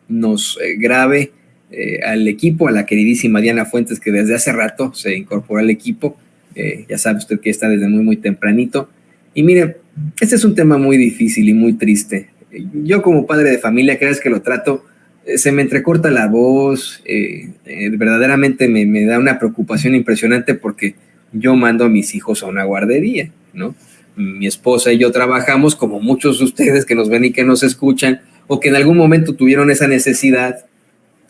nos grabe al equipo, a la queridísima Diana Fuentes, que desde hace rato se incorporó al equipo. Ya sabe usted que está desde muy, muy tempranito. Y mire, este es un tema muy difícil y muy triste. Yo como padre de familia, cada vez que lo trato, se me entrecorta la voz, verdaderamente me da una preocupación impresionante porque yo mando a mis hijos a una guardería, ¿no? Mi esposa y yo trabajamos, como muchos de ustedes que nos ven y que nos escuchan, o que en algún momento tuvieron esa necesidad,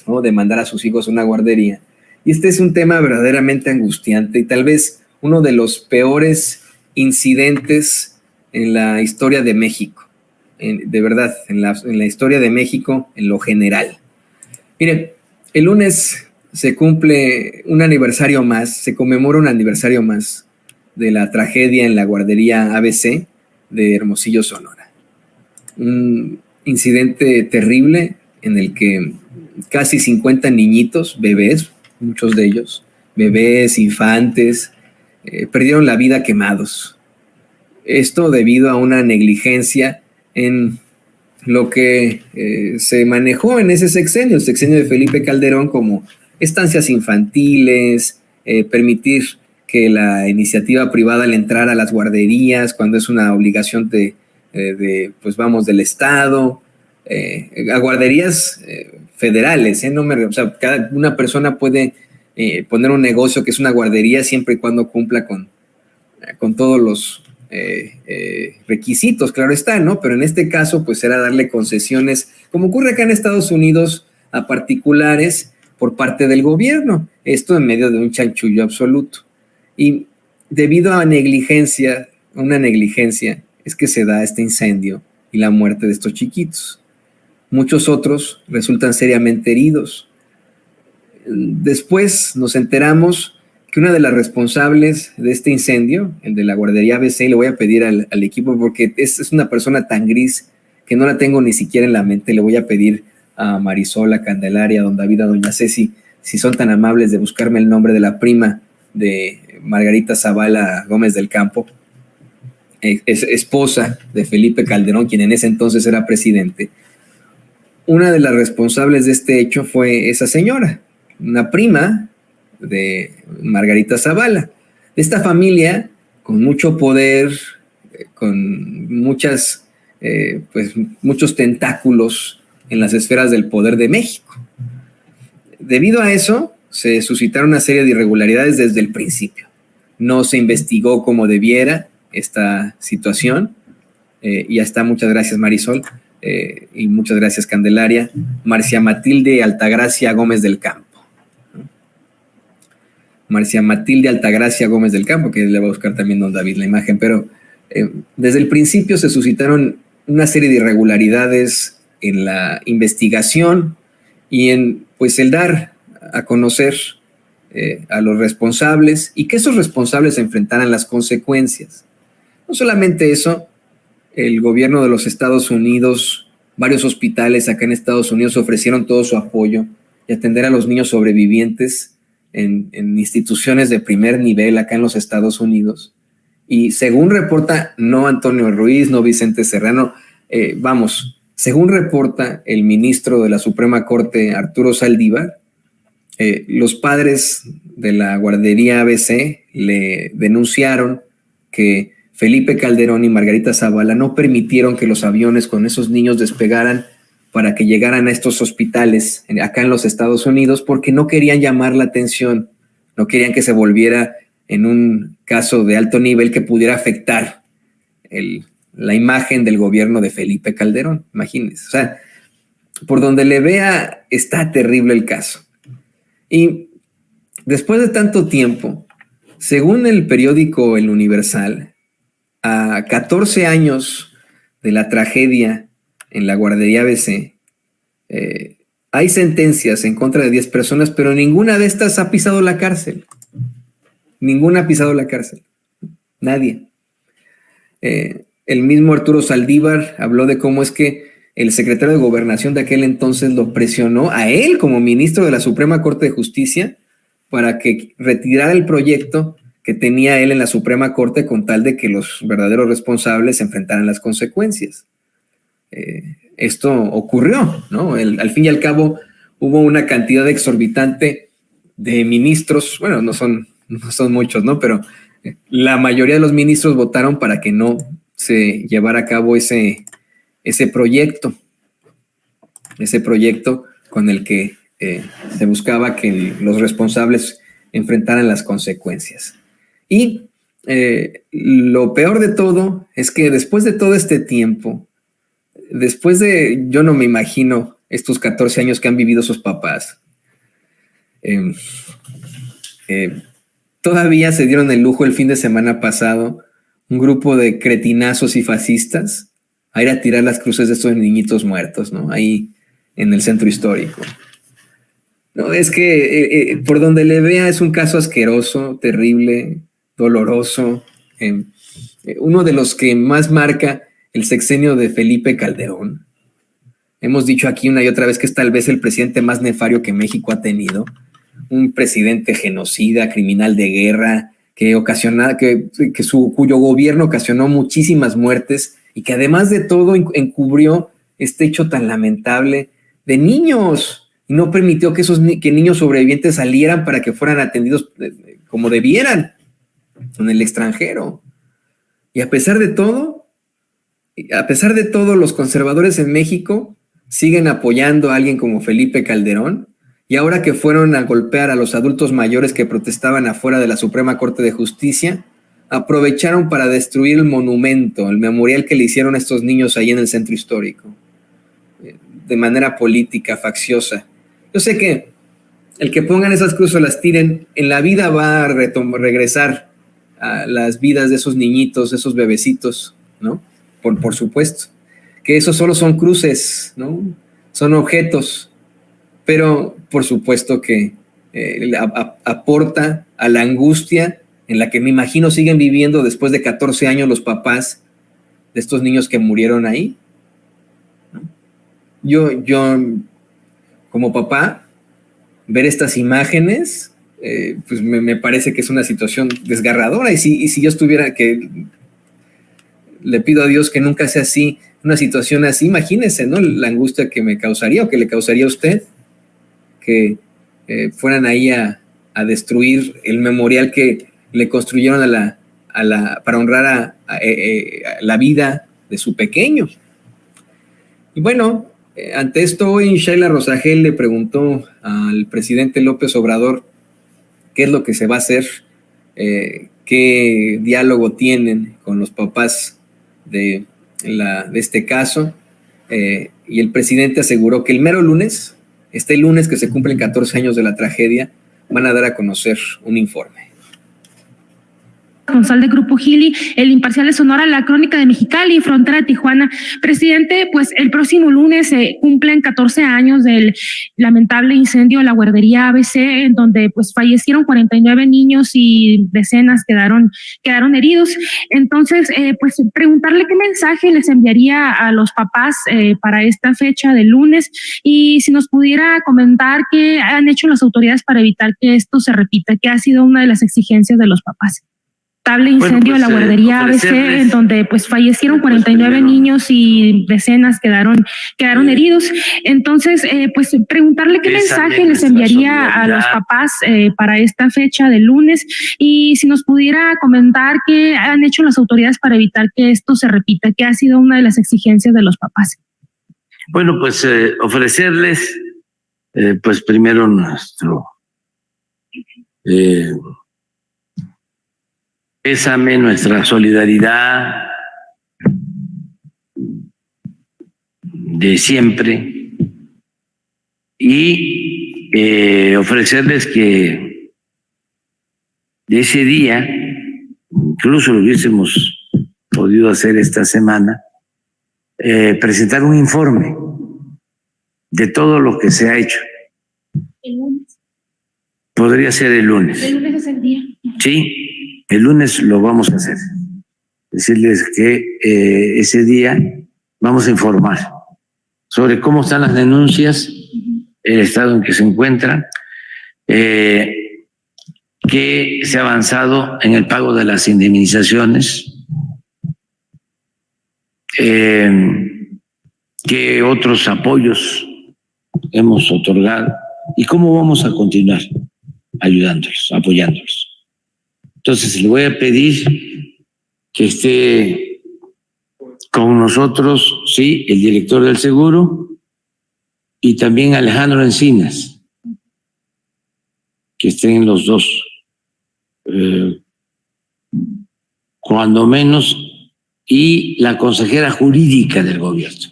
¿no?, de mandar a sus hijos a una guardería. Y este es un tema verdaderamente angustiante y tal vez uno de los peores incidentes en la historia de México. De verdad, en la historia de México en lo general. Miren, el lunes se cumple un aniversario más, se conmemora un aniversario más de la tragedia en la guardería ABC de Hermosillo, Sonora. Un incidente terrible en el que casi 50 niñitos, bebés, muchos de ellos, bebés, infantes, perdieron la vida quemados. Esto debido a una negligencia en lo que se manejó en ese sexenio, el sexenio de Felipe Calderón, como estancias infantiles, permitir que la iniciativa privada le entrara a las guarderías cuando es una obligación pues vamos, del Estado, a guarderías federales, o sea, cada una persona puede poner un negocio que es una guardería siempre y cuando cumpla con todos los requisitos, claro está, ¿no? Pero en este caso, pues era darle concesiones, como ocurre acá en Estados Unidos, a particulares por parte del gobierno. Esto en medio de un chanchullo absoluto. Y debido a una negligencia, es que se da este incendio y la muerte de estos chiquitos. Muchos otros resultan seriamente heridos. Después nos enteramos que una de las responsables de este incendio, el de la guardería ABC, le voy a pedir al equipo, porque es una persona tan gris que no la tengo ni siquiera en la mente, le voy a pedir a Marisol, a Candelaria, a don David, a doña Ceci, si son tan amables de buscarme el nombre de la prima de Margarita Zavala Gómez del Campo, es esposa de Felipe Calderón, quien en ese entonces era presidente. Una de las responsables de este hecho fue esa señora, una prima de Margarita Zavala. Esta familia con mucho poder, con muchos tentáculos en las esferas del poder de México. Debido a eso, se suscitaron una serie de irregularidades desde el principio. No se investigó como debiera esta situación. Y ya está, muchas gracias Marisol, y muchas gracias Candelaria. Marcia Matilde Altagracia Gómez del Campo. Marcia Matilde Altagracia Gómez del Campo, que le va a buscar también don David la imagen, pero desde el principio se suscitaron una serie de irregularidades en la investigación y en pues el dar a conocer a los responsables y que esos responsables se enfrentaran las consecuencias. No solamente eso, el gobierno de los Estados Unidos, varios hospitales acá en Estados Unidos ofrecieron todo su apoyo y atender a los niños sobrevivientes en instituciones de primer nivel acá en los Estados Unidos. Y según reporta, no Antonio Ruiz, no Vicente Serrano, según reporta el ministro de la Suprema Corte, Arturo Saldívar, los padres de la guardería ABC le denunciaron que Felipe Calderón y Margarita Zavala no permitieron que los aviones con esos niños despegaran para que llegaran a estos hospitales acá en los Estados Unidos porque no querían llamar la atención, no querían que se volviera en un caso de alto nivel que pudiera afectar la imagen del gobierno de Felipe Calderón, imagínense. O sea, por donde le vea, está terrible el caso. Y después de tanto tiempo, según el periódico El Universal, a 14 años de la tragedia en la guardería ABC, hay sentencias en contra de 10 personas, pero ninguna de estas ha pisado la cárcel. Ninguna ha pisado la cárcel. Nadie. El mismo Arturo Saldívar habló de cómo es que el secretario de Gobernación de aquel entonces lo presionó a él como ministro de la Suprema Corte de Justicia para que retirara el proyecto que tenía él en la Suprema Corte con tal de que los verdaderos responsables se enfrentaran las consecuencias. esto ocurrió, ¿no? Al fin y al cabo hubo una cantidad exorbitante de ministros, bueno, no son muchos, ¿no? Pero la mayoría de los ministros votaron para que no se llevara a cabo ese proyecto con el que se buscaba que los responsables enfrentaran las consecuencias. Y lo peor de todo es que después de todo este tiempo, yo no me imagino estos 14 años que han vivido sus papás, todavía se dieron el lujo el fin de semana pasado un grupo de cretinazos y fascistas a ir a tirar las cruces de estos niñitos muertos, ¿no? Ahí en el centro histórico. No, es que por donde le vea es un caso asqueroso, terrible, doloroso. Uno de los que más marca el sexenio de Felipe Calderón. Hemos dicho aquí una y otra vez que es tal vez el presidente más nefario que México ha tenido. Un presidente genocida, criminal de guerra, cuyo gobierno ocasionó muchísimas muertes y que además de todo encubrió este hecho tan lamentable de niños y no permitió que niños sobrevivientes salieran para que fueran atendidos como debieran en el extranjero. Y a pesar de todo, los conservadores en México siguen apoyando a alguien como Felipe Calderón. Y ahora que fueron a golpear a los adultos mayores que protestaban afuera de la Suprema Corte de Justicia, aprovecharon para destruir el monumento, el memorial que le hicieron a estos niños ahí en el centro histórico, de manera política, facciosa. Yo sé que el que pongan esas cruces o las tiren, en la vida va a regresar a las vidas de esos niñitos, esos bebecitos, ¿no? Por supuesto. Que esos solo son cruces, ¿no? Son objetos. Pero por supuesto que aporta a la angustia en la que me imagino siguen viviendo después de 14 años los papás de estos niños que murieron ahí. ¿No? Yo como papá, ver estas imágenes, pues me parece que es una situación desgarradora. Y si yo estuviera, que le pido a Dios que nunca sea así, una situación así, imagínese, ¿no? La angustia que me causaría o que le causaría a usted, que fueran ahí a destruir el memorial que le construyeron para honrar a la vida de su pequeño. Y bueno, ante esto hoy Shaila Rosagel le preguntó al presidente López Obrador qué es lo que se va a hacer, qué diálogo tienen con los papás de este caso, y el presidente aseguró que el mero lunes, este lunes que se cumplen 14 años de la tragedia, van a dar a conocer un informe. Responsable de Grupo Gili, El Imparcial de Sonora, La Crónica de Mexicali y Frontera de Tijuana. Presidente, pues el próximo lunes se cumplen 14 años del lamentable incendio de la guardería ABC, en donde pues fallecieron 49 niños y decenas quedaron heridos. Entonces, pues preguntarle qué mensaje les enviaría a los papás para esta fecha del lunes, y si nos pudiera comentar qué han hecho las autoridades para evitar que esto se repita, que ha sido una de las exigencias de los papás. Incendio de la guardería ABC, en donde pues fallecieron 49 niños y decenas quedaron heridos. Entonces, pues preguntarle qué mensaje les enviaría a los papás para esta fecha del lunes, y si nos pudiera comentar qué han hecho las autoridades para evitar que esto se repita, que ha sido una de las exigencias de los papás. Bueno, pues ofrecerles, pues primero nuestro pésame, nuestra solidaridad de siempre, y ofrecerles que de ese día, incluso lo hubiésemos podido hacer esta semana, presentar un informe de todo lo que se ha hecho. ¿El lunes? Podría ser el lunes. ¿El lunes es el día? Sí. El lunes lo vamos a hacer. Decirles que ese día vamos a informar sobre cómo están las denuncias, el estado en que se encuentran, que se ha avanzado en el pago de las indemnizaciones, qué otros apoyos hemos otorgado y cómo vamos a continuar ayudándolos, apoyándolos. Entonces, le voy a pedir que esté con nosotros, sí, el director del seguro y también Alejandro Encinas, que estén los dos, cuando menos, y la consejera jurídica del gobierno,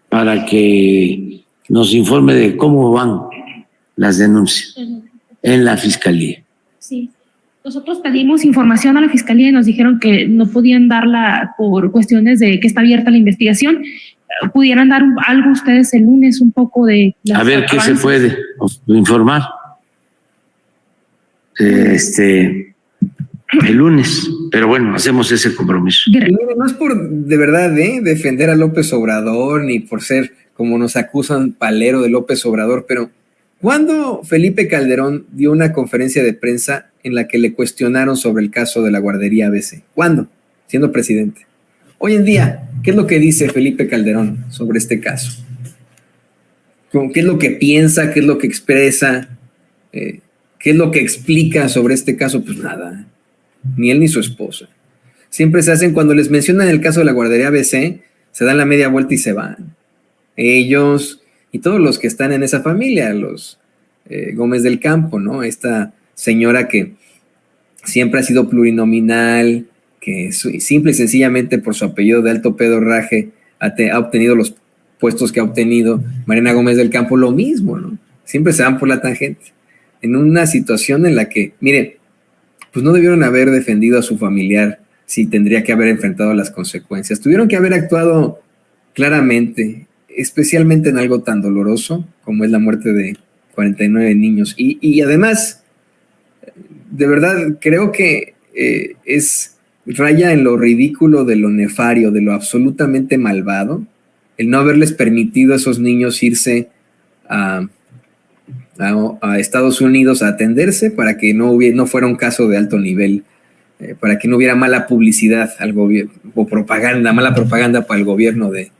para que nos informe de cómo van las denuncias en la Fiscalía. Sí. Nosotros pedimos información a la Fiscalía y nos dijeron que no podían darla por cuestiones de que está abierta la investigación. ¿Pudieran dar algo ustedes el lunes, un poco de... A ver qué se puede informar. El lunes, pero bueno, hacemos ese compromiso. Y mire, no es por de verdad defender a López Obrador ni por ser, como nos acusan, palero de López Obrador, pero ¿cuándo Felipe Calderón dio una conferencia de prensa en la que le cuestionaron sobre el caso de la guardería ABC? ¿Cuándo? Siendo presidente. Hoy en día, ¿qué es lo que dice Felipe Calderón sobre este caso? ¿Qué es lo que piensa? ¿Qué es lo que expresa? ¿Qué es lo que explica sobre este caso? Pues nada, ni él ni su esposa. Siempre se hacen, cuando les mencionan el caso de la guardería ABC, se dan la media vuelta y se van. Ellos y todos los que están en esa familia, los Gómez del Campo, ¿no? Esta señora que siempre ha sido plurinominal, que simple y sencillamente por su apellido de alto pedorraje ha obtenido los puestos que ha obtenido. Mariana Gómez del Campo, lo mismo, ¿no? Siempre se van por la tangente. En una situación en la que, miren, pues no debieron haber defendido a su familiar si tendría que haber enfrentado las consecuencias. Tuvieron que haber actuado claramente, especialmente en algo tan doloroso como es la muerte de 49 niños. Y además, de verdad, creo que raya en lo ridículo, de lo nefario, de lo absolutamente malvado, el no haberles permitido a esos niños irse a Estados Unidos a atenderse para que no fuera un caso de alto nivel, para que no hubiera mala publicidad al gobierno o mala propaganda para el gobierno de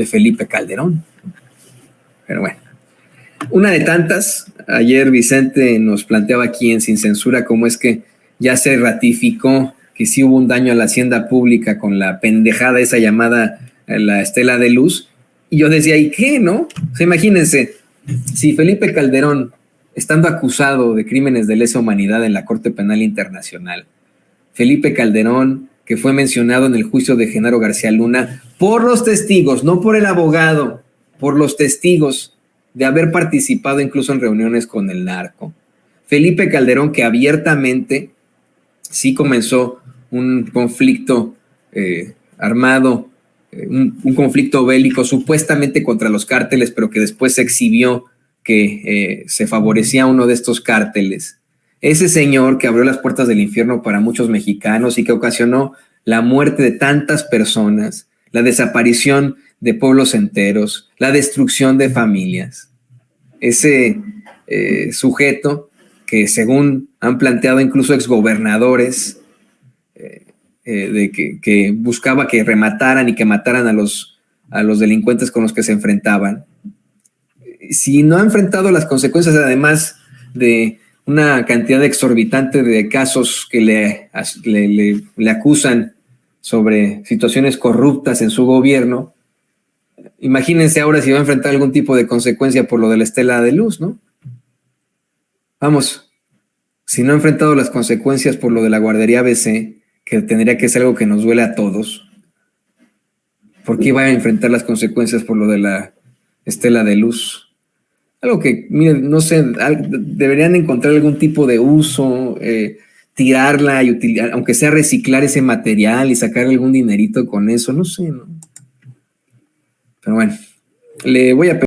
Felipe Calderón. Pero bueno, una de tantas. Ayer Vicente nos planteaba aquí en Sin Censura cómo es que ya se ratificó que sí hubo un daño a la hacienda pública con la pendejada esa llamada la Estela de Luz. Y yo decía, ¿y qué, no? O sea, imagínense, si Felipe Calderón, estando acusado de crímenes de lesa humanidad en la Corte Penal Internacional, Felipe Calderón, que fue mencionado en el juicio de Genaro García Luna por los testigos, no por el abogado, por los testigos, de haber participado incluso en reuniones con el narco. Felipe Calderón, que abiertamente sí comenzó un conflicto armado, un conflicto bélico supuestamente contra los cárteles, pero que después se exhibió que se favorecía a uno de estos cárteles. Ese señor que abrió las puertas del infierno para muchos mexicanos y que ocasionó la muerte de tantas personas, la desaparición de pueblos enteros, la destrucción de familias. Ese sujeto que, según han planteado incluso exgobernadores, que buscaba que remataran y que mataran a los delincuentes con los que se enfrentaban. Si no ha enfrentado las consecuencias, además de una cantidad exorbitante de casos que le acusan sobre situaciones corruptas en su gobierno, imagínense ahora si va a enfrentar algún tipo de consecuencia por lo de la Estela de Luz, ¿no? Vamos, si no ha enfrentado las consecuencias por lo de la guardería ABC, que tendría que ser algo que nos duele a todos, ¿por qué va a enfrentar las consecuencias por lo de la Estela de Luz? Algo que, miren, no sé, deberían encontrar algún tipo de uso, tirarla y utilizar, aunque sea reciclar ese material y sacar algún dinerito con eso, no sé, ¿no? Pero bueno, le voy a